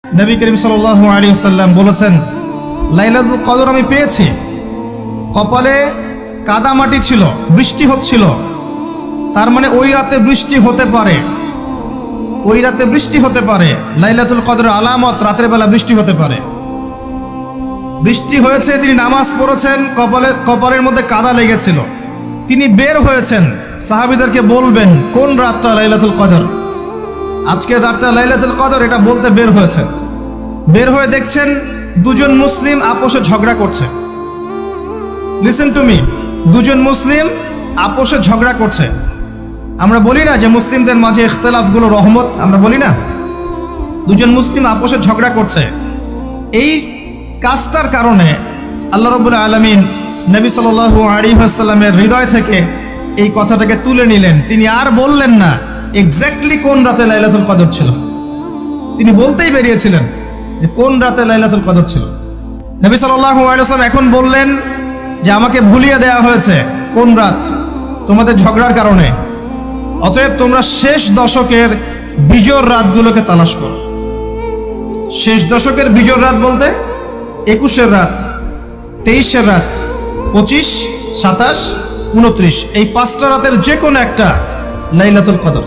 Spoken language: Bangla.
নবী করিম সাল্লাল্লাহু আলাইহি ওয়াসাল্লাম বলেছেন, লাইলাতুল কদর আমি পেয়েছি। কপালে কাদামাটি ছিল, বৃষ্টি হচ্ছিল, তার মানে ওই রাতে বৃষ্টি হতে পারে, ওই রাতে বৃষ্টি হতে পারে। লাইলাতুল কদরের আলামত, রাতের বেলা বৃষ্টি হতে পারে। বৃষ্টি হয়েছে, তিনি নামাজ পড়েছেন, কপালের মধ্যে কাদা লেগেছিল, তিনি বের হয়েছেন, সাহাবীদেরকে বলবেন কোন রাতটা লাইলাতুল কদর, আজকে রাতটা লাইলাতুল কদর, এটা বলতে বের হয়েছেন। বের হয়ে দেখছেন দুজন মুসলিম আপোষে ঝগড়া করছে। লিসেন টু মি, দুজন মুসলিম আপোষে ঝগড়া করছে। আমরা বলি না যে মুসলিমদের মাঝে ইখতিলাফগুলো রহমত, আমরা বলি না? দুজন মুসলিম আপোষে ঝগড়া করছে। এই কাজটার কারণে আল্লাহ রাব্বুল আলামিন নবী সাল্লাল্লাহু আলাইহি ওয়াসাল্লামের হৃদয় থেকে এই কথাটাকে তুলে নিলেন। তিনি আর বললেন না এক্স্যাক্টলি কোন রাতে লাইলাতুল কদর ছিল, তিনি বলতেই বেরিয়েছিলেন যে কোন রাতে লাইলাতুল কদর ছিল। নবী সাল্লাল্লাহু আলাইহি ওয়াসাল্লাম এখন বললেন যে আমাকে ভুলিয়ে দেওয়া হয়েছে কোন রাত, তোমাদের ঝগড়ার কারণে। অতএব তোমরা শেষ দশকের বিজোড় রাতগুলোকে তালাশ করো। শেষ দশকের বিজোড় রাত বলতে 21-এর রাত, 23-এর রাত, 25, 27, 29, এই 5টা রাতের যে কোনো একটা লাইলাতুল কদর।